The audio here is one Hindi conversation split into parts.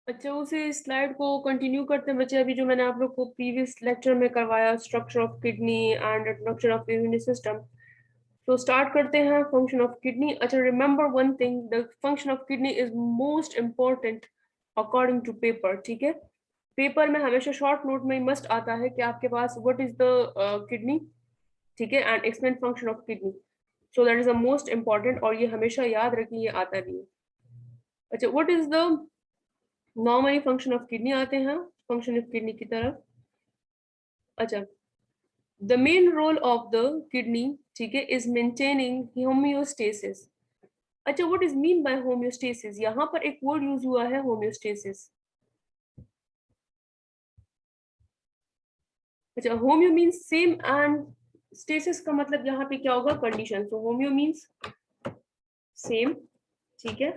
अच्छा, उसी स्लाइड को कंटिन्यू करते हैं बच्चे। अभी जो मैंने आप लोग को प्रीवियस लेक्चर में करवाया, structure of kidney and structure of immune system, तो स्टार्ट करते हैं फंक्शन ऑफ किडनी। अच्छा, remember one thing, the function of kidney is most important according to paper. ठीक है, पेपर में हमेशा शॉर्ट नोट में मस्ट आता है कि आपके पास व्हाट इज द किडनी, ठीक है, and explain function of kidney. So that is the most important, और ये हमेशा याद रखिए, ये आता भी है। अच्छा, what is the normally function of kidney आते हैं फंक्शन ऑफ किडनी की तरफ। अच्छा, the main role of the kidney, ठीक है, इज मेंटेनिंग होम्योस्टेसिस। अच्छा, what is mean by homeostasis? यहाँ पर एक वर्ड यूज हुआ है होम्योस्टेसिस। अच्छा, homeo means same and stasis का मतलब यहाँ पे क्या होगा? Condition. So homeo means same, ठीक है,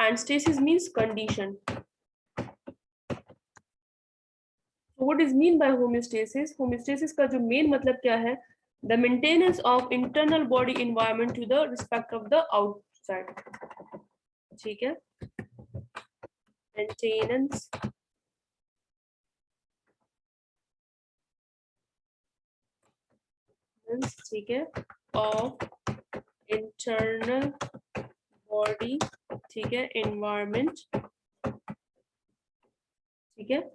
and stasis means condition. So what is mean by homeostasis? Homeostasis का जो मेन मतलब क्या है? The maintenance of internal body environment to the respect of the outside. ठीक है, maintenance ठीक है of internal body, ठीक है, environment, ठीक है।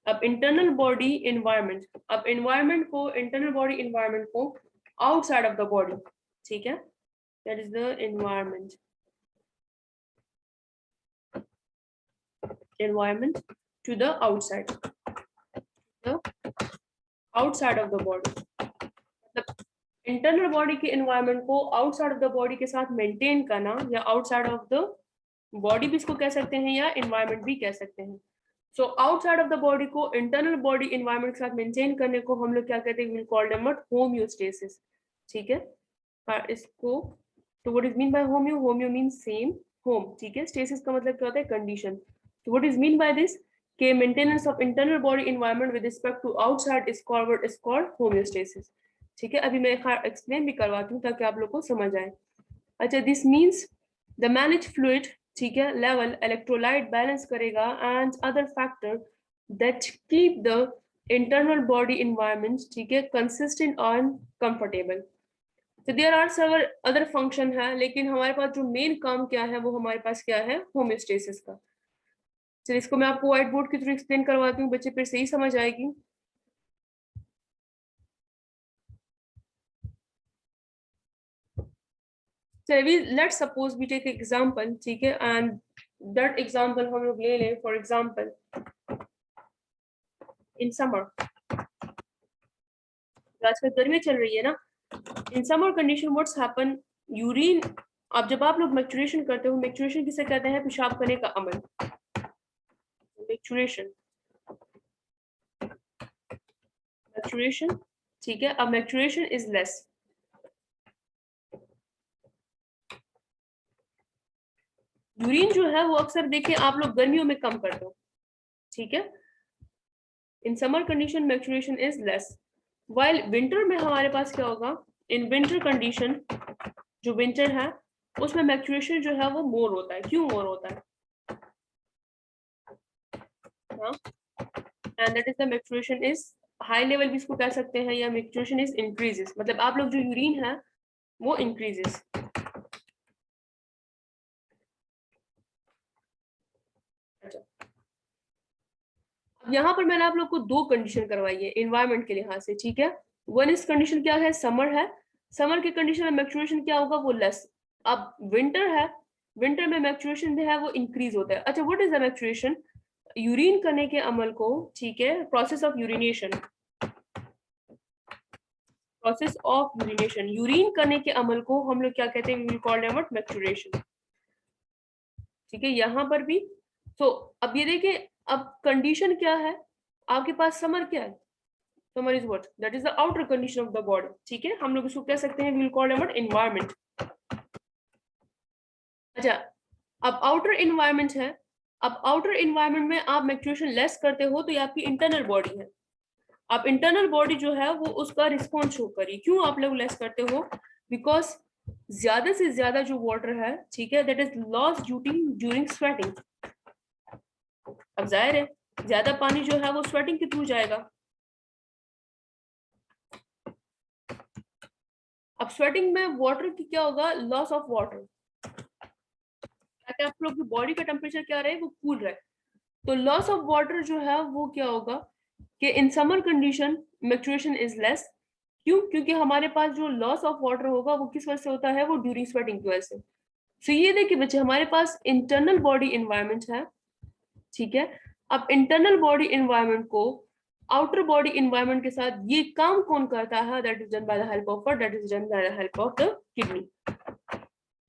अब इंटरनल बॉडी इन्वायरमेंट, अब इन्वायरमेंट को, इंटरनल बॉडी इन्वायरमेंट को आउटसाइड ऑफ द बॉडी, ठीक है, that is the environment, environment to the outside of the body। मतलब इंटरनल बॉडी के एनवायरनमेंट को आउटसाइड ऑफ द बॉडी के साथ मेंटेन करना, या आउटसाइड ऑफ द बॉडी भी इसको कह सकते हैं, या एनवायरनमेंट भी कह सकते हैं। So outside of the body को इंटरनल बॉडी एनवायरनमेंट के साथ मेंटेन करने को हम लोग क्या कहते हैं? Will call them homeostasis. ठीक है, और इसको, तो what is mean bye homeo? Homeo means same, home, ठीक है। स्टेसिस का मतलब क्या होता है? कंडीशन। तो what is mean by this के maintenance of internal body environment with respect to outside is called homeostasis. ठीक है, अभी मैं एक्सप्लेन भी करवाती हूँ ताकि आप लोग को समझ आए। अच्छा, this means the manage fluid, ठीक है, लेवल, इलेक्ट्रोलाइट बैलेंस करेगा and other factor that keep the internal body environment, ठीक है, कंसिस्टेंट एंड कंफर्टेबल। तो there are several other function है, लेकिन हमारे पास जो मेन काम क्या है, वो हमारे पास क्या है? होम्योस्टेसिस का। चलिए, इसको मैं आपको व्हाइट बोर्ड के थ्रू एक्सप्लेन करवाती हूँ, बच्चे फिर सही समझ आएगी। चलिए, let's suppose we take example, ठीक है, एंड दैट एग्जांपल हम लोग ले लें। फॉर एग्जांपल, इन समर, आजकल गर्मी चल रही है ना, in summer condition what's happen, urine, अब जब आप लोग मैच्योरेशन करते हो, मैच्योरेशन किसे कहते हैं? पेशाब करने का अमल, मैच्योरेशन, मैच्योरेशन, ठीक है। अब मैच्योरेशन इज लेस, यूरिन जो है वो अक्सर देखिए आप लोग गर्मियों में कम करते हो, ठीक है। In summer condition maturation is less, while winter में हमारे पास क्या होगा? इन विंटर कंडीशन, जो विंटर है उसमें मैच्योरेशन जो है वो मोर होता है। क्यों मोर होता है? हाँ, and that is the maturation is high level भी इसको कह सकते हैं, या मैच्योरेशन इज इंक्रीजेस, मतलब आप लोग जो यूरिन है वो इंक्रीजेस। अच्छा, अब यहाँ पर मैंने आप लोग को दो कंडीशन करवाई है एनवायरनमेंट के लिहाज से, ठीक है। वन इज कंडीशन क्या है? समर है, समर की कंडीशन में मैच्योरेशन क्या होगा? वो लेस। अब विंटर है, विंटर में मैच्योरेशन जो है वो इंक्रीज होता है। अच्छा, what is the micturition? Urine करने के अमल को, ठीक है, process of urination, process of urination, urine करने के अमल को हम लोग क्या कहते हैं? We will call it what? Micturition. ठीक है, यहाँ पर भी। तो अब ये देखिए, अब कंडीशन क्या है आपके पास? समर क्या है? Summer is what? That is the outer condition of the body, ठीक है। हम लोग इसको कह सकते हैं, we will call it what? Environment. अच्छा, अब आउटर एनवायरनमेंट है, अब आउटर एनवायरनमेंट में आप मैच्योरेशन लेस करते हो तो ये आपकी इंटरनल बॉडी है। अब इंटरनल बॉडी जो है वो उसका रिस्पॉन्स शो करी। क्यों आप लोग लेस करते हो? बिकॉज ज्यादा से ज्यादा जो वाटर है, ठीक है, that is loss during sweating, अब जाहिर है ज्यादा पानी जो है वो स्वेटिंग के थ्रू जाएगा। अब स्वेटिंग में वाटर की क्या होगा, लॉस ऑफ वाटर, ताकि आप लोग की बॉडी का टेम्परेचर क्या रहे, वो कूल रहे। तो लॉस ऑफ वाटर जो है वो क्या होगा कि in summer condition मैक्चुरेशन is less. क्यों? क्योंकि हमारे पास जो लॉस ऑफ वाटर होगा वो किस वजह से होता है, वो ड्यूरिंग स्वेटिंग की वजह से। तो ये देखिए बच्चे, हमारे पास इंटरनल बॉडी इन्वायरमेंट है, ठीक है। अब इंटरनल बॉडी इन्वायरमेंट को आउटर बॉडी इन्वायरमेंट के साथ ये काम कौन करता है, that is done by the help of what, that is done by the help of the kidney.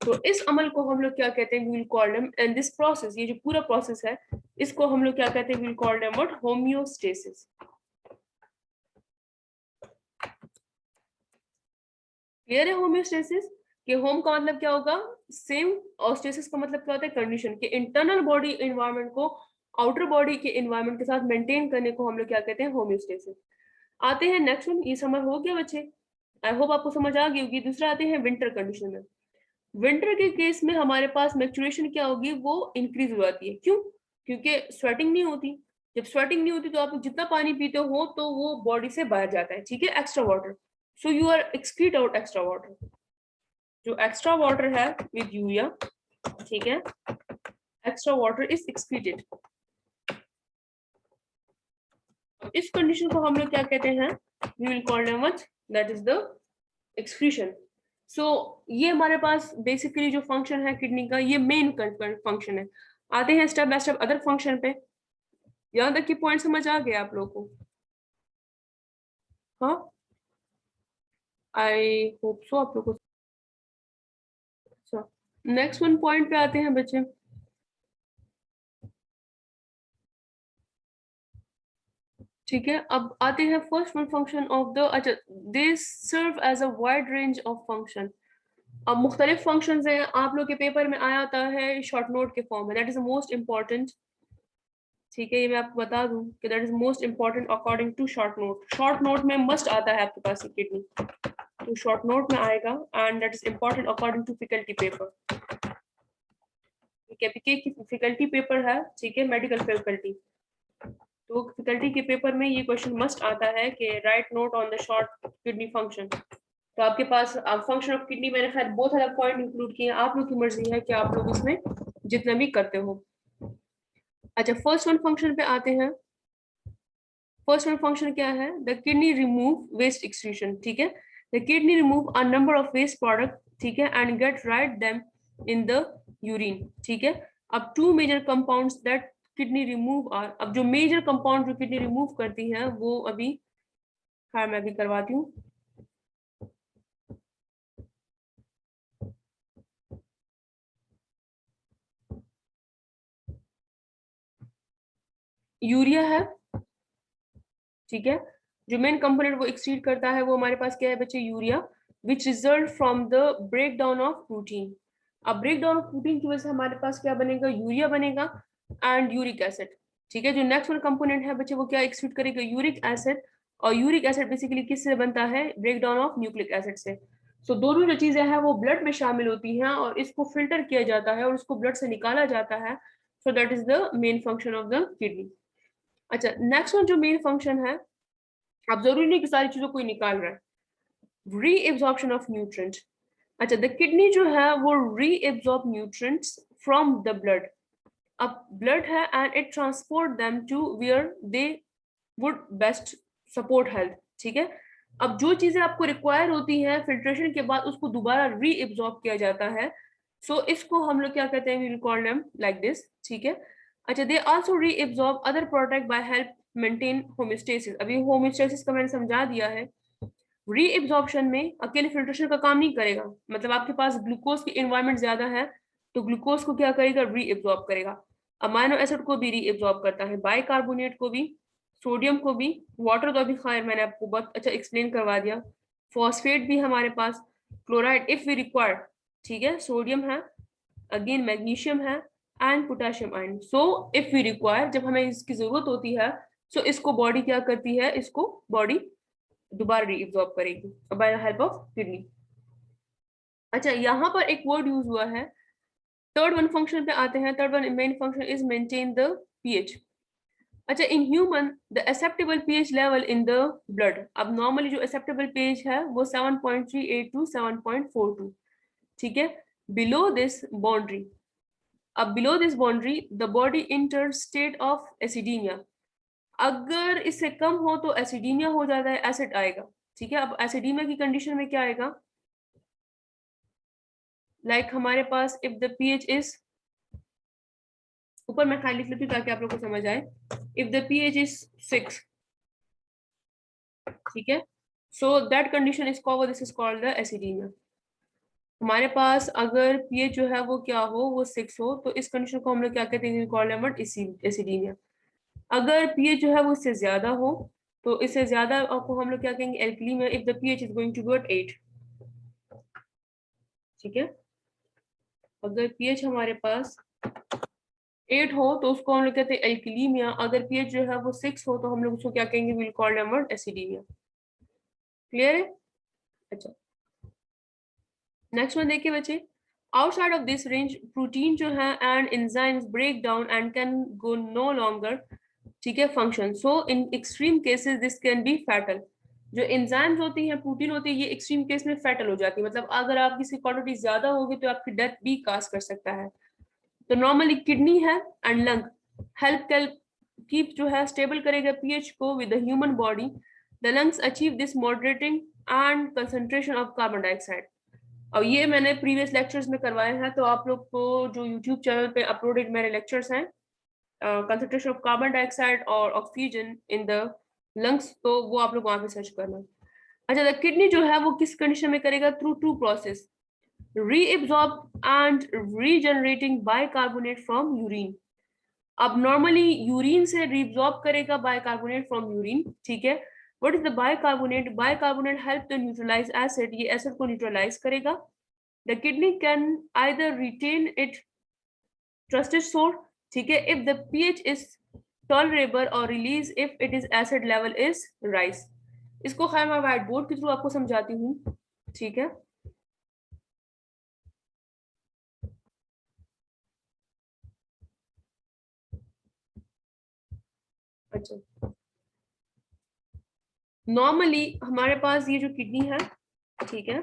तो इस अमल को हम लोग क्या कहते हैं, we will call them, and this process, ये जो पूरा प्रोसेस है इसको हम लोग क्या कहते हैं, we will call them what, homeostasis. Clear है होमियोस्टेसिस? कि होम का मतलब क्या होगा, सेम, और स्टेसिस का मतलब क्या होता है, कंडीशन। कि इंटरनल बॉडी इन्वायरमेंट को आउटर बॉडी के इन्वायरमेंट के साथ मेंटेन करने को हम लोग क्या कहते हैं, होमियोस्टेसिस। आते हैं नेक्स्ट वन, ये समझ हो गया बच्चे, आई होप आपको समझ आ गई होगी। दूसरा आते हैं विंटर कंडीशन में। विंटर के केस में हमारे पास मैक्चुरेशन क्या होगी, वो इंक्रीज हो जाती है। क्यों? क्योंकि स्वेटिंग नहीं होती। जब स्वेटिंग नहीं होती तो आप जितना पानी पीते हो तो वो बॉडी से बाहर जाता है, ठीक है, extra water. So you are excrete out extra water. जो एक्स्ट्रा वाटर है विद यूरिया, ठीक है, एक्स्ट्रा वाटर इज एक्सक्रीटेड। इस कंडीशन को हम लोग क्या कहते हैं, we will call them what, that is the excretion. So ये हमारे पास बेसिकली जो फंक्शन है किडनी का, ये मेन फंक्शन है। आते हैं step by step other function पे। यहाँ तक की पॉइंट समझ आ गया आप लोगों को? हाँ, आई होप सो आप लोगों को। नेक्स्ट वन पॉइंट पे आते हैं बच्चे। ठीक है, अब आते हैं first one function of the, अच्छा, they serve as a wide range of function. अब मुख्तलिफ फंक्शंस हैं, आप लोग के पेपर में आया आता है शॉर्ट नोट के फॉर्म में, that is the most important. ठीक है, ये मैं आपको बता दूं कि that is most important according to short note. Short note में मस्ट आता है आपके पास किडनी, तो शॉर्ट नोट में आएगा, and that is important according to faculty paper. KPK की फैकल्टी पेपर है, ठीक है, मेडिकल फैकल्टी। तो फैकल्टी के पेपर में ये क्वेश्चन मस्ट आता है कि right note on the short kidney function. तो आपके पास फंक्शन ऑफ किडनी, मैंने खैर बहुत सारा पॉइंट इंक्लूड किए, आप लोग की मर्जी है कि आप लोग इसमें जितना भी करते हो। अच्छा, फर्स्ट वन फंक्शन पे आते हैं। फर्स्ट वन फंक्शन क्या है, the kidney remove waste excretion, ठीक है। The kidney remove a number of waste product, ठीक है, and get right them in the urine, ठीक है। अब two major compounds that kidney remove are, अब जो मेजर कंपाउंड जो किडनी रिमूव करती है वो अभी, हाँ मैं अभी करवाती हूँ। यूरिया है, ठीक है। जो मेन कंपोनेंट वो एक्सीड करता है वो हमारे पास क्या है बच्चे, urea, which result from the break down of protein. अब ब्रेक डाउन ऑफ प्रोटीन की वजह से हमारे पास क्या बनेगा, यूरिया बनेगा एंड यूरिक एसिड, ठीक है। जो नेक्स्ट वन कंपोनेंट है बच्चे वो क्या एक्सीड करेगा, यूरिक एसिड। और यूरिक एसिड बेसिकली किससे बनता है, break down of nucleic acid से। सो दोनों जो चीजें हैं वो ब्लड में शामिल होती हैं और इसको फिल्टर किया जाता है और इसको ब्लड से निकाला जाता है। So that is the main function of the kidney. अच्छा, नेक्स्ट वन जो मेन फंक्शन है, अब जरूरी नहीं कि सारी चीजों को ही निकाल रहा है, रीएब्जॉर्प्शन ऑफ न्यूट्रिएंट। अच्छा, द किडनी जो है वो reabsorb nutrients from the blood. अब ब्लड है and it transport them to where they would best support health, ठीक है। अब जो चीजें आपको रिक्वायर होती हैं फिल्ट्रेशन के बाद उसको दोबारा रीएब्जॉर्ब किया जाता है। सो इसको हम लोग क्या कहते हैं, we will call them like this, ठीक है। अच्छा, they also reabsorb other product by help maintain homeostasis. अभी होमियोस्टेसिस का मैंने समझा दिया है। रीएब्जॉर्प्शन में अकेले फिल्ट्रेशन का काम नहीं करेगा, मतलब आपके पास ग्लूकोज की इन्वायरमेंट ज्यादा है तो ग्लूकोज को क्या करेगा, रीएब्जॉर्ब करेगा। अमाइनो एसिड को भी रीएब्जॉर्ब करता है, बाइकार्बोनेट को भी, सोडियम को भी, वाटर तो अभी खैर मैंने आपको बहुत अच्छा एक्सप्लेन करवा दिया। फॉस्फेट भी हमारे पास, क्लोराइड इफ वी रिक्वायर, ठीक है, सोडियम है, अगेन मैग्नीशियम है and potassium ion. So if we require, जब हमें इसकी जरूरत होती है, सो इसको बॉडी क्या करती है, इसको बॉडी दोबारा रीअब्सॉर्ब करेगी bye the help of kidney. अच्छा, यहाँ पर एक वर्ड यूज हुआ है, थर्ड वन फंक्शन पे आते हैं। Third one main function is maintain the pH. अच्छा, in human the acceptable pH level in the blood, अब नॉर्मली जो एक्सेप्टेबल पीएच है वो 7.38 टू 7.42, ठीक है। बिलो दिस बाउंड्री, अब below this boundary the body enter state of acidemia, अगर इससे कम हो तो एसिडीमिया हो जाता है, एसिड आएगा, ठीक है। अब एसिडीमिया की कंडीशन में क्या आएगा, लाइक हमारे पास इफ द पीएच इज, ऊपर मैं खाली लिख लेती हूँ ताकि आप लोग को समझ आए, इफ द पीएच इज 6, ठीक है, so that condition is called, this is called the acidemia. हमारे पास अगर पीएच जो है वो क्या हो, वो 6 हो, तो इस कंडीशन को हम लोग क्या कहते हैं, कॉल्ड एसिडीमिया। अगर पीएच जो है वो इससे ज्यादा हो, तो इससे ज्यादा आपको हम लोग क्या कहेंगे, alkalemia, if the pH is going to be at 8, ठीक है। अगर पीएच हमारे पास 8 हो तो उसको हम लोग कहते हैं एल्कलीमिया, अगर पीएच जो है वो 6 हो तो हम लोग उसको क्या कहेंगे, will call number acidemia. Clear है? अच्छा, नेक्स्ट वन देखिए बच्चे, outside of this range protein जो है and enzymes break down and can go no longer, ठीक है, function, so in extreme cases this can be fatal. जो एंजाइम्स होती हैं, प्रोटीन होती है, ये एक्सट्रीम केस में फैटल हो जाती है, मतलब अगर आप किसी क्वांटिटी ज्यादा होगी तो आपकी डेथ भी काज कर सकता है। तो नॉर्मली किडनी है एंड लंग हेल्प कीप जो है स्टेबल करेगा पीएच को with the human body. The lungs achieve this moderating and concentration of carbon dioxide. और ये मैंने प्रीवियस लेक्चर्स में करवाए हैं, तो आप लोग को जो यूट्यूब चैनल पे अपलोडेड मेरे लेक्चर्स हैं, कंसंट्रेशन ऑफ कार्बन डाइऑक्साइड और ऑक्सीजन इन द लंग्स, तो वो आप लोग वहां पे सर्च करना। अच्छा, द किडनी जो है वो किस कंडीशन में करेगा, through two process, reabsorb and regenerating bicarbonate from urine। अब नॉर्मली यूरिन से reabsorb करेगा बाइकार्बोनेट फ्रॉम यूरिन, ठीक है। What is the bicarbonate, bicarbonate help to neutralise acid, ये एसिड को न्यूट्रलाइज करेगा। The kidney can either retain it trusted source, ठीक है, if the pH is tolerable और release if it is acid level is rise. इसको खैर मैं व्हाइट बोर्ड के थ्रू आपको समझाती हूँ, ठीक है। अच्छा, नॉर्मली हमारे पास ये जो किडनी है, ठीक है,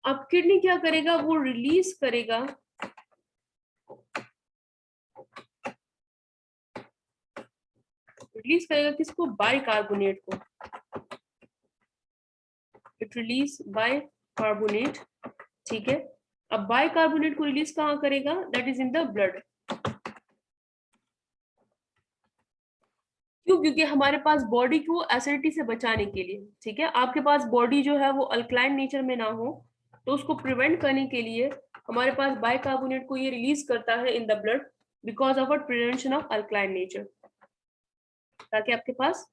अब किडनी क्या करेगा, वो रिलीज करेगा, किसको, बाइकार्बोनेट को, इट रिलीज बाइकार्बोनेट, ठीक है। अब बाइकार्बोनेट को रिलीज कहाँ करेगा, that is in the blood. क्यों, क्योंकि हमारे पास बॉडी को एसिडिटी से बचाने के लिए, ठीक है, आपके पास बॉडी जो है वो अल्कलाइन नेचर में ना हो, तो उसको प्रिवेंट करने के लिए हमारे पास बाइकार्बोनेट को ये रिलीज करता है इन the blood, because of prevention of alkaline nature, ताकि आपके पास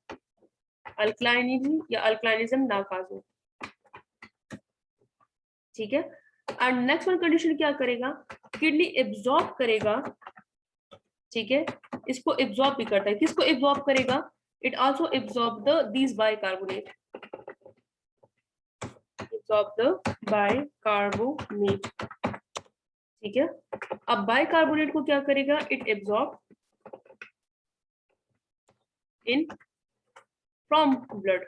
अल्कलाइनिज्म या अल्कलाइनिज्म ना काज हो, ठीक है। और नेक्स्ट वन कंडीशन क्या करेगा, किडनी एब्जॉर्ब करेगा, ठीक है, इसको एब्जॉर्ब भी करता है, किसको एब्जॉर्ब करेगा, it also absorb the these bicarbonate, absorb the bicarbonate, ठीक है। अब बाइकार्बोनेट को क्या करेगा, it absorb in from blood,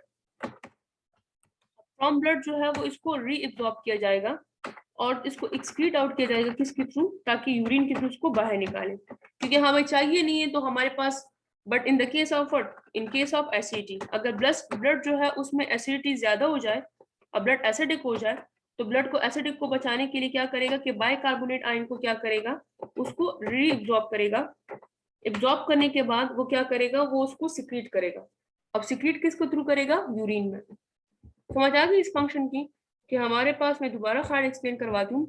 from blood जो है वो इसको रीएब्जॉर्ब किया जाएगा और इसको एक्सक्रीट आउट किया जाएगा, किसके थ्रू, ताकि यूरिन के थ्रू इसको बाहर निकाले, क्योंकि हमें चाहिए नहीं है तो हमारे पास, but in the case of in case of acidity, अगर ब्लड जो है उसमें एसिडिटी ज्यादा हो जाए और ब्लड एसिडिक हो जाए, तो ब्लड को एसिडिक को बचाने के लिए क्या करेगा कि बाइकार्बोनेट आयन को क्या करेगा, उसको रीएब्जॉर्ब करेगा। एब्जॉर्ब करने के बाद वो क्या करेगा, वो उसको सिक्रीट करेगा। अब सिक्रीट किसको थ्रू करेगा, यूरिन में। समझ आ गई इस फंक्शन की, कि हमारे पास, मैं दोबारा खान एक्सप्लेन करवा दूं,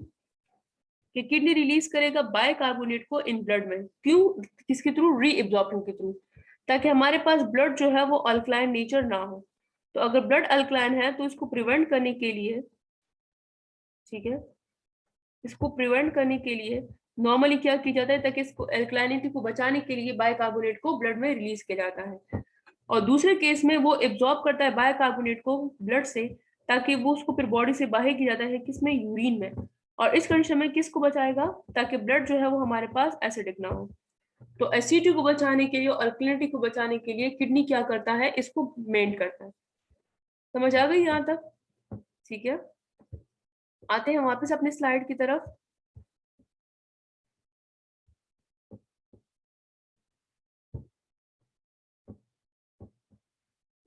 कि किडनी रिलीज करेगा बाइकार्बोनेट को इन ब्लड में, क्यों, किसके थ्रू, रीएब्जॉर्प्शन के थ्रू, ताकि हमारे पास ब्लड जो है वो अल्कलाइन नेचर ना हो। तो अगर ब्लड अल्कलाइन है तो इसको प्रिवेंट करने के लिए, ठीक है, इसको प्रिवेंट करने के लिए नॉर्मली क्या किया जाता है, ताकि इसको एल्कलाइनिटी को बचाने के लिए बाइकार्बोनेट को ब्लड में रिलीज किया जाता है, और दूसरे केस में वो एब्जॉर्ब करता है बाइकार्बोनेट को ब्लड से, ताकि वो उसको फिर बॉडी से बाहर किया जाता है, किसमें, यूरिन में। और इस कंडीशन में किसको बचाएगा, ताकि ब्लड जो है वो हमारे पास एसिडिक ना हो। तो एसिडिटी को बचाने के लिए और अल्कलिनिटी को बचाने के लिए किडनी क्या करता है, इसको मेंटेन करता है। समझ आ गई यहाँ तक? ठीक है, आते हैं वापस अपनी स्लाइड की तरफ।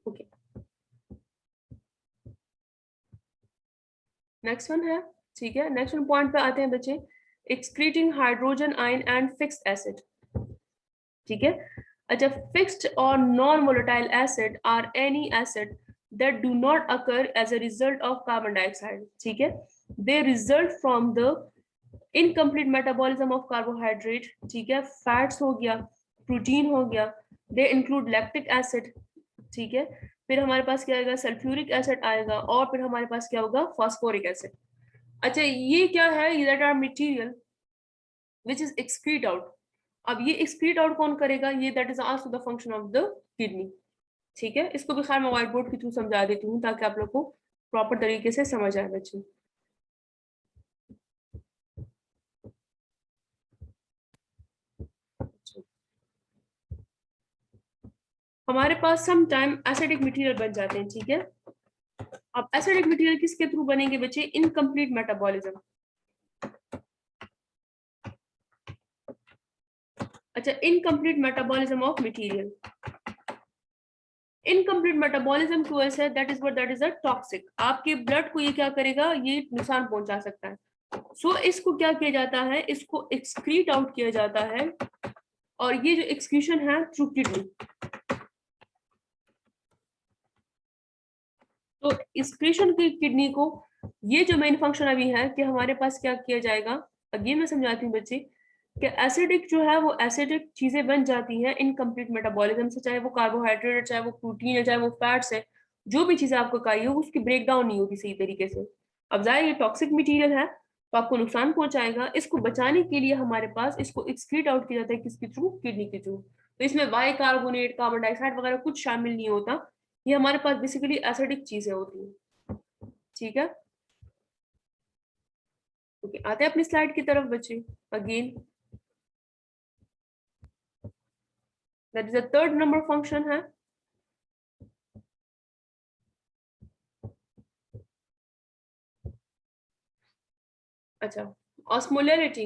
ओके, नेक्स्ट वन है, ठीक है, नेक्स्ट वन पॉइंट पे आते हैं बच्चे, excreting hydrogen ion and fixed acid. ठीक है, अच्छा, फिक्स्ड और non volatile acid are any acid that do not occur as a result of carbon dioxide. ठीक है, they result from the incomplete metabolism of carbohydrate, ठीक है, fats हो गया, प्रोटीन हो गया, they include lactic acid, ठीक है, फिर हमारे पास क्या आएगा, सल्फ्यूरिक एसिड आएगा, और फिर हमारे पास क्या होगा, फास्फोरिक एसिड। अच्छा, ये क्या है, that are material which is excrete out. अब ये एक्सक्रीट आउट कौन करेगा, ये that is also the function of the kidney. ठीक है, इसको भी खैर मैं व्हाइट बोर्ड के थ्रू समझा देती हूँ ताकि आप लोग को प्रॉपर तरीके से समझ आए बच्चे। हमारे पास सम टाइम एसिडिक मटेरियल बन जाते हैं। ठीक है, अब एसिडिक मटेरियल किसके थ्रू बनेंगे बच्चे, इनकम्प्लीट मेटाबॉलिज्म। अच्छा, incomplete metabolism of material, incomplete metabolism की वजह say that is a toxic. आपके ब्लड को ये क्या करेगा, ये नुकसान पहुंचा सकता है। सो इसको क्या किया जाता है, इसको एक्सक्रीट आउट किया जाता है, और ये जो एक्सक्रीशन है थ्रू किडनी। तो एक्सक्रीशन की किडनी को, ये जो मेन फंक्शन अभी है कि हमारे पास क्या किया जाएगा, अगेन मैं समझाती हूँ बच्चे, कि एसिडिक जो है वो एसिडिक चीजें बन जाती हैं इनकम्प्लीट मेटाबॉलिज्म से, चाहे वो कार्बोहाइड्रेट है, चाहे वो प्रोटीन है, चाहे वो फैट्स है, जो भी चीजें आपको खाई हो उसकी ब्रेक डाउन नहीं होगी सही तरीके से। अब जाहिर ये टॉक्सिक मटीरियल है तो आपको नुकसान पहुंचाएगा, इसको बचाने के लिए हमारे पास इसको एक्सक्रीट आउट किया जाता है, किसके थ्रू, किडनी के थ्रू। तो इसमें वाई कार्बोनेट, कार्बन डाइऑक्साइड वगैरह कुछ शामिल नहीं होता, ये हमारे पास बेसिकली एसिडिक चीजें होती हैं। ठीक है, ओके, आते हैं अपनी स्लाइड की तरफ बच्चे। Again that is the third number function है। अच्छा, osmolarity.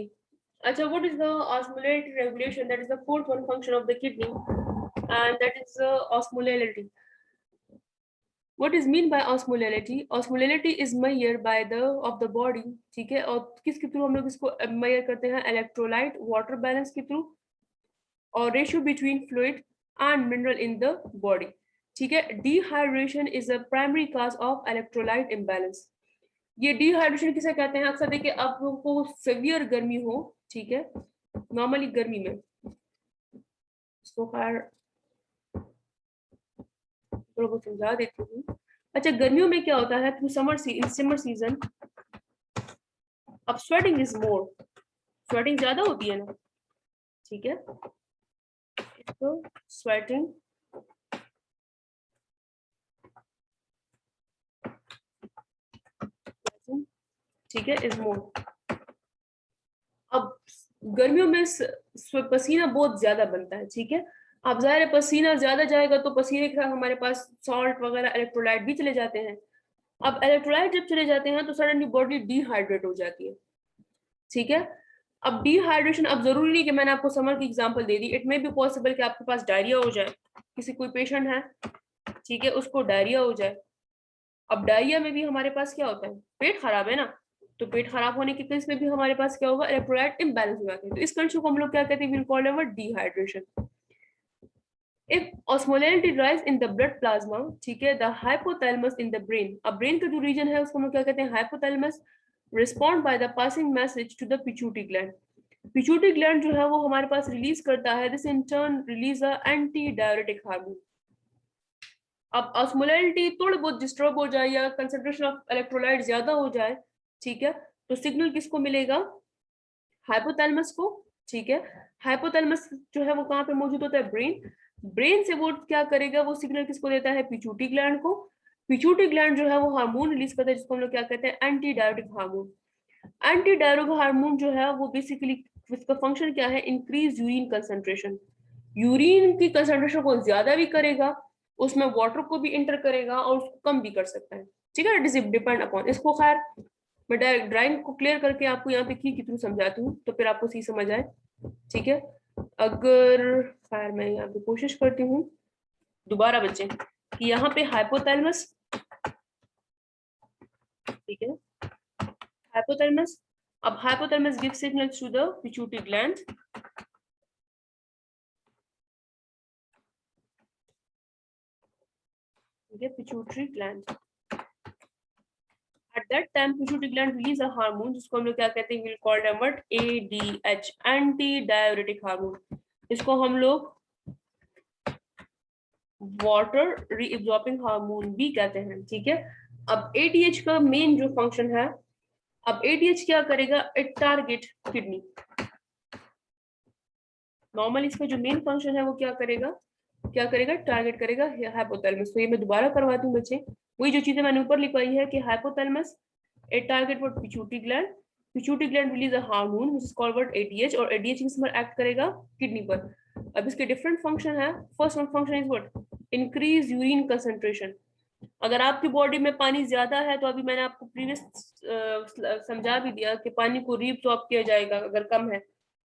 अच्छा, what is the osmolarity regulation? That is the fourth one function of the kidney, and that is osmolarity. What is mean by osmolarity? Osmolarity is measured by the of the body, ठीक है, और किसके थ्रू हम लोग इसको मेजर करते हैं, इलेक्ट्रोलाइट वाटर बैलेंस के थ्रू, और ratio between fluid and mineral in the body. ठीक है, dehydration is a primary cause of electrolyte imbalance. ये डिहाइड्रेशन किसे कहते हैं, अक्सर देखिए आप लोगों को सीवियर गर्मी हो, ठीक है, नॉर्मली गर्मी में इसको खैर थोड़ा बहुत समझा देती हूँ। अच्छा, गर्मियों में क्या होता है, थ्रू समर सीजन, अब स्वेटिंग इज मोर, स्वेटिंग ज्यादा होती है ना, ठीक है, तो स्वेटिंग, ठीक है, इज मोर। अब गर्मियों में पसीना बहुत ज्यादा बनता है, ठीक है, अब जाहिर है पसीना ज्यादा जाएगा तो पसीने के साथ हमारे पास सॉल्ट वगैरह इलेक्ट्रोलाइट भी चले जाते हैं। अब इलेक्ट्रोलाइट जब चले जाते हैं तो सडनली बॉडी डिहाइड्रेट हो जाती है। ठीक है, अब डिहाइड्रेशन, अब जरूरी नहीं कि मैंने आपको समर की example they the, it may be possible कि आपके पास डायरिया हो जाए, किसी कोई पेशेंट है, ठीक है, उसको डायरिया हो जाए। अब डायरिया में भी हमारे पास क्या होता है, पेट खराब है ना, तो पेट खराब होने के केस में भी हमारे पास क्या होगा, इलेक्ट्रोलाइट इम्बैलेंस हो जाते हैं, तो इस कंडीशन को हम लोग क्या कहते हैं, will call it dehydration. If osmolarity rise in the blood plasma, ठीक है, the hypothalamus in the brain, अब ब्रेन का जो रीजन है उसको हम लोग क्या कहते हैं, hypothalamus, respond by the passing message to the pituitary gland. pituitary gland जो है वो हमारे पास रिलीज करता है, this in turn release a anti-diuretic hormone. अब ऑस्मोलैरिटी थोड़ा बहुत डिस्टर्ब हो जाए या कंसंट्रेशन ऑफ इलेक्ट्रोलाइट ज्यादा हो जाए, ठीक है, तो सिग्नल किसको मिलेगा, हाइपोथैलेमस को। ठीक है, हाइपोथैलेमस जो है वो कहाँ पे मौजूद होता है, ब्रेन, ब्रेन से वो क्या करेगा, वो सिग्नल किसको देता है, पिट्यूटरी ग्लैंड को। पिट्यूटरी ग्लैंड जो है वो हार्मोन रिलीज करता है जिसको हम लोग क्या कहते हैं, anti diuretic hormone. Anti diuretic hormone जो है वो बेसिकली इसका फंक्शन क्या है, इंक्रीज यूरिन कंसंट्रेशन, यूरिन की कंसंट्रेशन को ज्यादा भी करेगा, उसमें वाटर को भी इंटर करेगा और उसको कम भी कर सकता है, ठीक है, इट इज डिपेंड अपॉन इसको। खैर मैं ड्राइंग को क्लियर करके आपको यहाँ पे की थ्रू समझाती हूँ तो फिर आपको सही समझ आए, ठीक है। अगर खैर मैं यहाँ पे कोशिश करती हूँ दोबारा बच्चे कि यहाँ पे हाइपोथैलेमस, ठीक है, hypothalamus, अब hypothalamus gives signals to the pituitary gland, ठीक है, pituitary gland, at that time pituitary gland release a hormone जिसको हम लोग क्या कहते हैं, we'll call them what, ADH, anti diuretic hormone, इसको हम लोग वाटर रीअब्सॉर्बिंग हार्मोन भी कहते हैं, ठीक है। अब ADH का मेन जो फंक्शन है, अब ADH क्या करेगा, इट टारगेट किडनी, नॉर्मल इसका जो मेन फंक्शन है वो क्या करेगा, टारगेट करेगा हाइपोथैलेमस। तो ये मैं दोबारा करवाती हूँ बच्चे, वही जो चीजें मैंने ऊपर लिखवाई है कि hypothalamus it target what, pituitary gland, pituitary gland release a hormone which is called what, ADH, और ADH किस पर एक्ट करेगा, किडनी पर। अब इसके डिफरेंट फंक्शन है, first one function is what, increase urine concentration. अगर आपकी बॉडी में पानी ज्यादा है तो अभी मैंने आपको प्रीवियस समझा भी दिया कि पानी को रीअब्सॉर्ब किया जाएगा अगर कम है,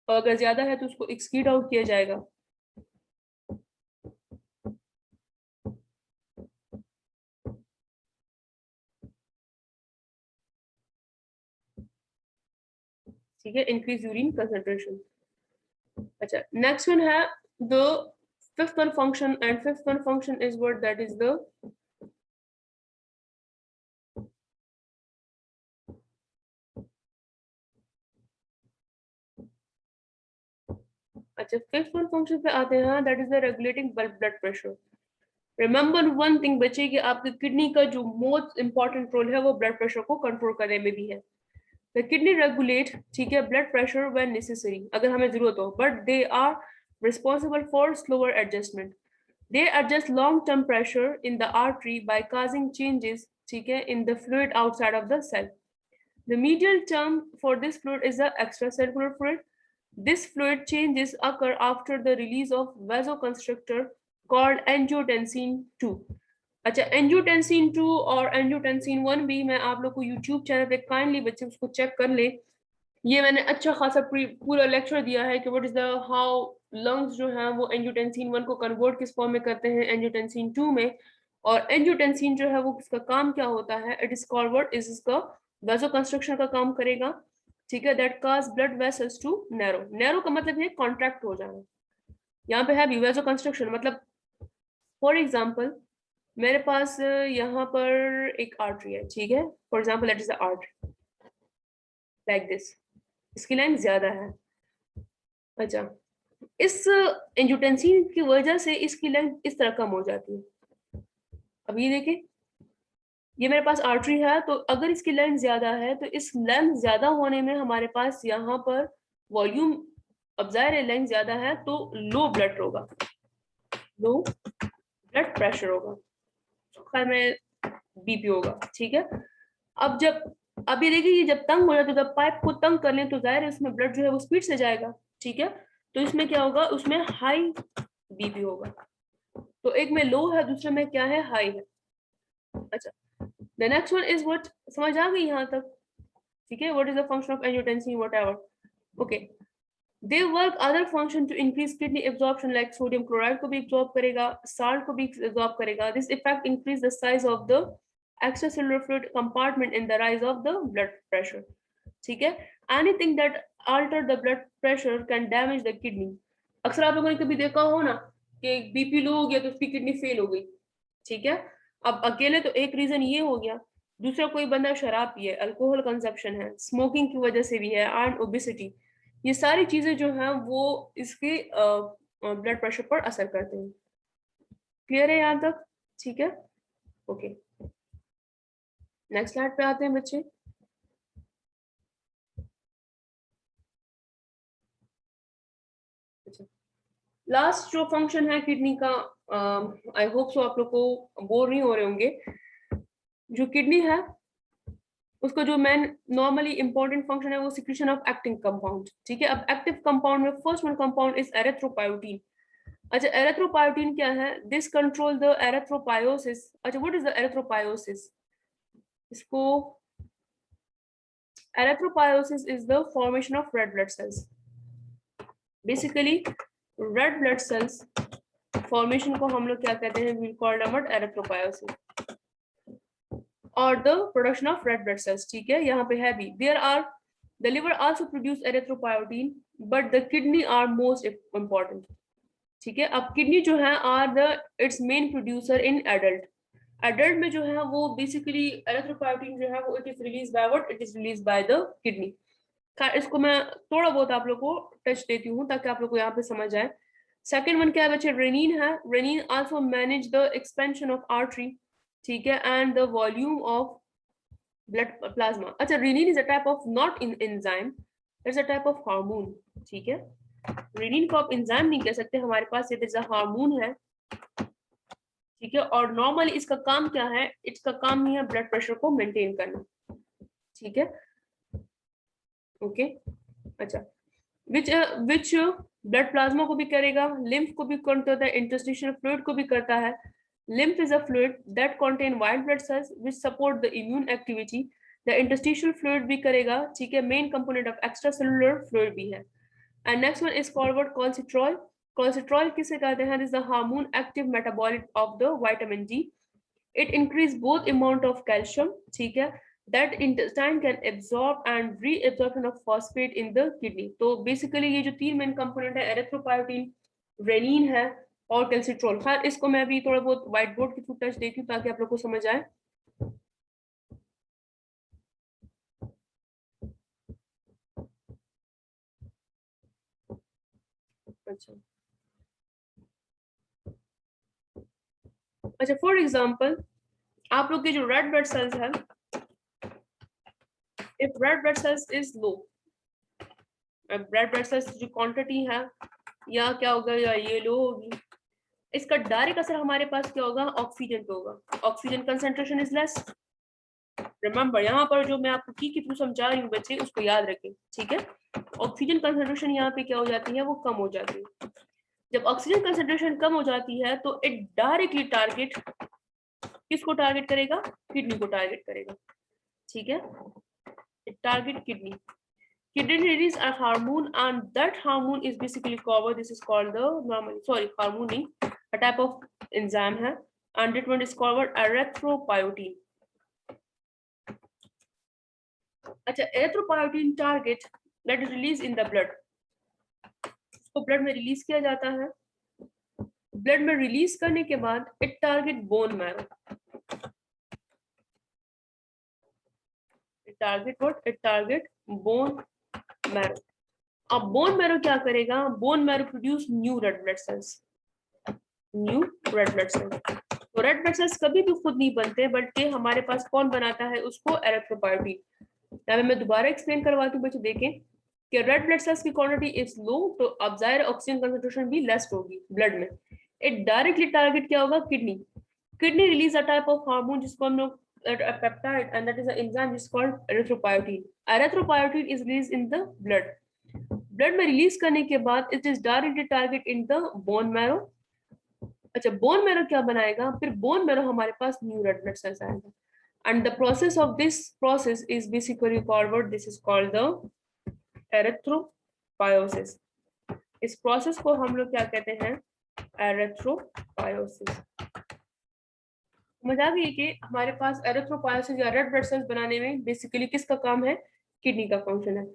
और अगर ज्यादा है तो उसको एक्सक्रीट आउट किया जाएगा, ठीक है, इंक्रीज यूरिन कंसंट्रेशन। अच्छा नेक्स्ट वन है the fifth one function, and fifth one function is what, that is the, अच्छा फिफ्थ वन फंक्शन पे आते हैं, that is the regulating blood pressure. Remember one thing बच्चे कि आपकी किडनी का जो मोस्ट इंपॉर्टेंट रोल है वो ब्लड प्रेशर को कंट्रोल करने में भी है। द किडनी रेगुलेट, ठीक है, ब्लड प्रेशर व्हेन नेसेसरी, अगर हमें जरूरत हो, but they are responsible for slower adjustment, they adjust long term pressure in the artery by causing changes, ठीक है, in the fluid outside of the cell. The medial term for this fluid is the extracellular fluid. This fluid changes occur after the release of vasoconstrictor called angiotensin 2. अच्छा एंजियोटेंसिन 2 और एंजियोटेंसिन 1 भी मैं आप लोग को यूट्यूब चैनल पे काइंडली बच्चे उसको चेक कर ले, ये मैंने अच्छा खासा पूरा लेक्चर दिया है कि what is the how lungs जो है वो एंजियोटेंसिन 1 को कन्वर्ट किस फॉर्म में करते हैं एंजियोटेंसिन 2 में, और एंजियोटेंसिन जो है वो किसका काम क्या होता है, it is called what, is इसका वेसो कंस्ट्रक्शन का काम करेगा, ठीक है, that cause blood vessels to narrow, narrow का मतलब है कॉन्ट्रैक्ट हो जाना, यहाँ पे है वेसो कंस्ट्रक्शन मतलब, फॉर एग्जाम्पल मेरे पास यहाँ पर एक आर्टरी है, ठीक है, for example that is the artery like this, इसकी लाइन ज्यादा है, अच्छा इस एंजियोटेंसिन की वजह से इसकी लेंथ इस तरह कम हो जाती है। अब ये देखिए ये मेरे पास आर्टरी है, तो अगर इसकी लेंथ ज्यादा है तो इस लेंथ ज्यादा होने में हमारे पास यहाँ पर वॉल्यूम, अब जाहिर है लेंथ ज्यादा है तो लो ब्लड होगा, लो ब्लड प्रेशर होगा, खैर में बीपी होगा, ठीक है। अब जब, अब ये देखिए ये जब तंग हो जाए तो जब पाइप को तंग कर लें तो जाहिर है उसमें ब्लड जो है वो स्पीड से जाएगा, ठीक है, तो इसमें क्या होगा, उसमें हाई बीपी होगा, तो एक में लो है दूसरे में क्या है, हाई है। अच्छा the next one is what, समझ आ गई यहाँ तक, ठीक है, what is the function of angiotensin whatever, okay. They work other function to increase kidney absorption, like sodium chloride को भी एब्जॉर्ब करेगा, साल्ट को भी एब्जॉर्ब करेगा, this effect increase the size of the extracellular fluid compartment in the rise of the blood pressure, ठीक है, anything that alter the blood pressure can damage the kidney। अक्सर आप लोगों ने कभी देखा हो ना कि बीपी लो हो गया तो उसकी किडनी फेल हो गई, ठीक है, अब अकेले तो एक रीजन ये हो गया, दूसरा कोई बंदा शराब पिए, अल्कोहल कंजप्शन है, स्मोकिंग की वजह से भी है, एंड ओबेसिटी, ये सारी चीजें जो हैं वो इसके ब्लड प्रेशर पर असर करते हैं। क्लियर है यहाँ तक, ठीक है, ओके नेक्स्ट स्लाइड पे आते हैं बच्चे। लास्ट जो फंक्शन है किडनी का, आई होप सो आप लोग को बोर नहीं हो रहे होंगे, जो किडनी है उसका जो मेन नॉर्मली इंपॉर्टेंट फंक्शन है वो सिक्रीशन ऑफ एक्टिंग कंपाउंड, ठीक है। अब एक्टिव कंपाउंड में first one compound is erythropoietin. अच्छा, एरिथ्रोपायोटीन क्या है? This control the erythropoiesis. अच्छा, व्हाट इज द एरिथ्रोपायोसिस? इसको erythropoiesis is the formation of red blood cells. Basically red blood cells formation को हम लोग क्या कहते हैं? we call them erythropoiesis or the production of red blood cells, ठीक है। यहाँ पे है भी there are the liver also produce erythropoietin but the kidney are most important, ठीक है। अब किडनी जो है are the its main producer in adult में जो है वो बेसिकली एरिथ्रोपोइटिन जो है वो it is release by what? It is release by the kidney. इसको मैं थोड़ा बहुत आप लोग को टच देती हूँ ताकि आप लोग को यहाँ पे समझ आए। सेकंड वन क्या है बच्चे? रेनिन है। Renin also manage the expansion of artery, ठीक है, and the volume of blood plasma. अच्छा, renin is a type of not in enzyme, it's a type of hormone, ठीक है। रेनिन को आप एंजाइम नहीं कह सकते, हमारे पास ये इज अ हार्मोन है, ठीक है। और नॉर्मली इसका काम क्या है? इसका काम ही है ब्लड प्रेशर को मेंटेन करना, ठीक है, ओके। अच्छा, विच ब्लड प्लाज्मा को भी करेगा, लिम्फ को भी करता है, इंटरस्टिशियल फ्लूइड को भी करता है। lymph is a fluid that contain white blood cells which support the immune activity. the interstitial fluid भी करेगा, ठीक है, main component of extracellular fluid भी है। and next one is called cholesterol. cholesterol किसे कहते हैं? is the hormone active metabolic of the vitamin D. it increase both amount of calcium, ठीक है, that intestine can absorb and reabsorption of phosphate in the kidney. तो बेसिकली ये जो तीन मेन कंपोनेंट है, एरिथ्रोपोइटिन, रेनिन है और कैल्सिट्रॉल। खैर इसको मैं भी थोड़ा बहुत व्हाइट बोर्ड के थ्रू टच देती हूँ ताकि आप लोग को समझ आए। अच्छा अच्छा, फॉर एग्जांपल आप लोग के जो रेड ब्लड सेल्स है, if red blood sales is low, red blood sales जो क्वांटिटी है या क्या होगा, या ये लो होगी, इसका डायरेक्ट असर हमारे पास क्या होगा? ऑक्सीजन पे होगा। Oxygen concentration is less. Remember यहाँ पर जो मैं आपको की थ्रू समझा रही हूँ बच्चे, उसको याद रखें, ठीक है। ऑक्सीजन कंसेंट्रेशन यहाँ पे क्या हो जाती है? वो कम हो जाती है। जब ऑक्सीजन कंसेंट्रेशन कम हो जाती है तो इट डायरेक्टली टारगेट किसको टारगेट करेगा? किडनी को टारगेट करेगा, ठीक है। It target kidney. Kidney release a hormone and that hormone is basically covered. This is called the hormone, a type of enzyme है, and that one is called erythropoietin. अच्छा, erythropoietin target that is released in the blood. तो ब्लड में रिलीज किया जाता है। ब्लड में रिलीज करने के बाद it target bone marrow. It target what? It target bone marrow. अब बोन मैरो क्या करेगा? Bone marrow produce new red blood sales, new red blood sales. तो रेड ब्लड सेल्स कभी भी खुद नहीं बनते, बल्कि हमारे पास कौन बनाता है उसको? एरिथ्रोपोइटिन। यहाँ मैं दोबारा एक्सप्लेन करवाती हूँ बच्चे, देखें कि रेड ब्लड सेल्स की क्वांटिटी इज लो, तो अब जाहिर ऑक्सीजन कंसंट्रेशन भी लेस होगी ब्लड में। इट डायरेक्टली टारगेट क्या होगा? Kidney. Kidney release a type of hormone जिसको हम लोग peptide and that is an enzyme is called erythropoietin. Erythropoietin is released in the blood. Blood में रिलीज करने के बाद it is directly target in the bone marrow. अच्छा, बोन मैरो क्या बनाएगा? फिर बोन मैरो हमारे पास न्यू रेड ब्लड सेल्स आएगा, and the process of this process is basically called, this is called the erythropoiesis. इस प्रोसेस को हम लोग क्या कहते हैं? एरिथ्रोपायोसिस। समझ आ गई कि हमारे पास एरिथ्रोपायोसिस या रेड ब्लड सेल्स बनाने में बेसिकली किसका काम है? किडनी का फंक्शन है।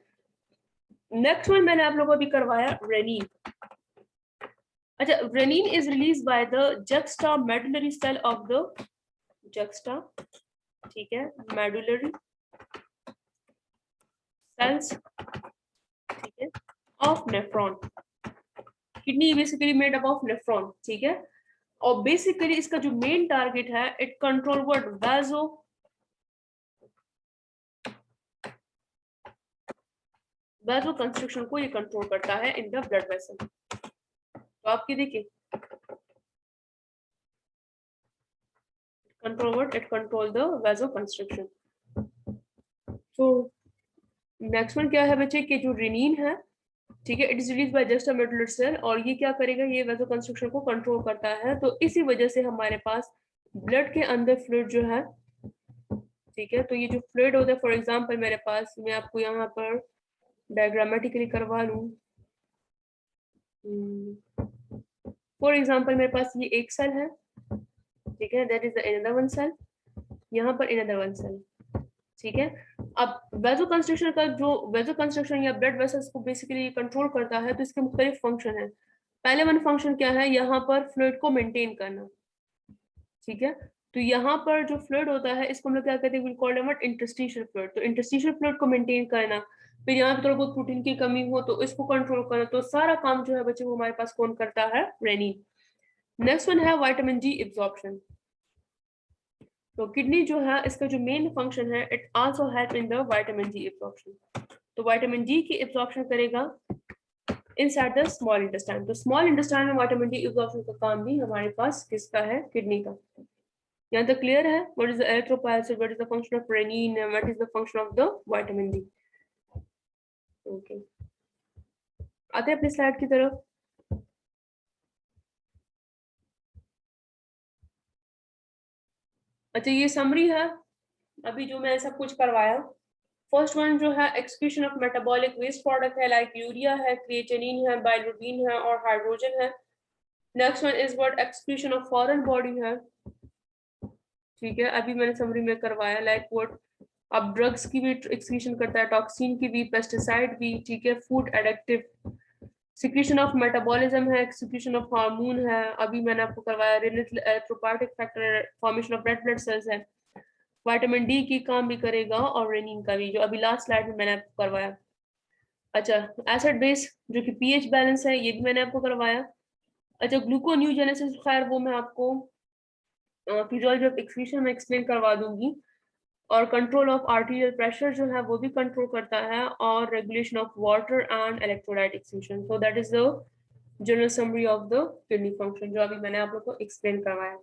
नेक्स्ट वन मैंने आप लोगों को अभी करवाया रेनिन। अच्छा, renin is release by the juxtamedullary cell of the juxta, ठीक है, मेडुलरी सेल्स, ठीक है, of nephron. Kidney basically made up of nephron, ठीक है। और बेसिकली इसका जो मेन टारगेट है, it control what? Vasoconstriction को ये कंट्रोल करता है इन द ब्लड वेसल। तो आपकी देखिए, control what? It control the vasoconstriction. तो नेक्स्ट वन क्या है बच्चे कि जो रेनिन है, ठीक है, it is release by just a medullary cell, और ये क्या करेगा, ये वैसोकंस्ट्रिक्शन को कंट्रोल करता है। तो इसी वजह से हमारे पास ब्लड के अंदर फ्लूइड जो है, ठीक है, तो ये जो फ्लूइड होता है, फॉर एग्जांपल मेरे पास, मैं आपको यहाँ पर डायग्रामेटिकली करवा लूँ। फॉर एग्जांपल मेरे पास ये एक सेल है, ठीक है, that is another one cell, यहाँ पर अनदर वन सेल, ठीक है। अब वेसोकंस्ट्रिक्शन का जो वेसोकंस्ट्रिक्शन या ब्लड वेसल्स को बेसिकली कंट्रोल करता है, तो इसके मुख्तलिफ फंक्शन है। पहले वन फंक्शन क्या है, यहाँ पर फ्लूइड को मेंटेन करना, ठीक है। तो यहाँ पर जो फ्लूइड होता है, इसको हम लोग क्या कहते हैं, कॉल्ड व्हाट, इंटरस्टिशियल फ्लूइड। तो इंटरस्टिशियल फ्लूइड को मेंटेन करना, फिर यहाँ पे थोड़ा बहुत प्रोटीन की कमी हो तो इसको कंट्रोल करना, तो सारा काम जो है बच्चे वो हमारे पास कौन करता है, रेनिन। नेक्स्ट वन है विटामिन जी एब्जॉर्प्शन। तो किडनी जो है, इसका जो मेन फंक्शन है, it also help in the vitamin D absorption. तो विटामिन डी की एब्जॉर्प्शन करेगा इनसाइड द स्मॉल इंटेस्टाइन। तो स्मॉल इंटेस्टाइन में विटामिन डी एब्जॉर्प्शन का काम भी हमारे पास किसका है, किडनी का। यहाँ तक क्लियर है, what is the erythropoiesis, what is the function of renin, what is the function of the vitamin D. Okay, आते हैं अपनी स्लाइड की तरफ। अच्छा, ये समरी है अभी जो मैंने सब कुछ करवाया। फर्स्ट वन जो है excretion of metabolic waste product है, लाइक यूरिया है, क्रिएटिनिन है, बाइलोबिन है और हाइड्रोजन है। Next one is what, excretion of foreign body है, ठीक है, अभी मैंने समरी में करवाया। लाइक व्हाट, अब ड्रग्स की भी एक्सक्रीशन करता है, टॉक्सिन की भी, पेस्टिसाइड भी, ठीक है, फूड एडिक्टिव। सिक्रीशन ऑफ मेटाबॉलिज्म है, सिक्रीशन ऑफ हार्मोन है, अभी मैंने आपको करवाया। Erythropoietic factor, formation of red blood cells है। विटामिन डी की काम भी करेगा और रेनिन का भी, जो अभी लास्ट स्लाइड में मैंने आपको करवाया। अच्छा, एसिड बेस जो कि पीएच बैलेंस है, ये भी मैंने आपको करवाया। अच्छा, ग्लूकोन्यूजेनेसिस, खैर वो मैं आपको फिजियोलॉजी ऑफ एक्सक्रीशन में एक्सप्लेन करवा दूंगी। और कंट्रोल ऑफ आर्टीरियल प्रेशर जो है वो भी कंट्रोल करता है, और regulation of water and electrolyte excretion. So that is the general summary of the kidney function, जो अभी मैंने आप लोग को एक्सप्लेन करवाया।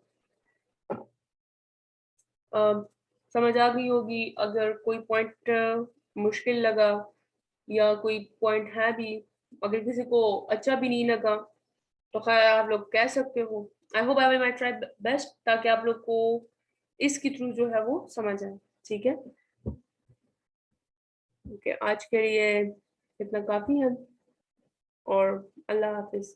समझ आ गई होगी। अगर कोई पॉइंट मुश्किल लगा या कोई पॉइंट है भी, अगर किसी को अच्छा भी नहीं लगा, तो खैर आप लोग कह सकते हो। I hope I will my try best, ताकि आप लोग को इसके थ्रू जो है वो समझ आए, ठीक है। ओके, आज के लिए इतना काफी है, और अल्लाह हाफिज।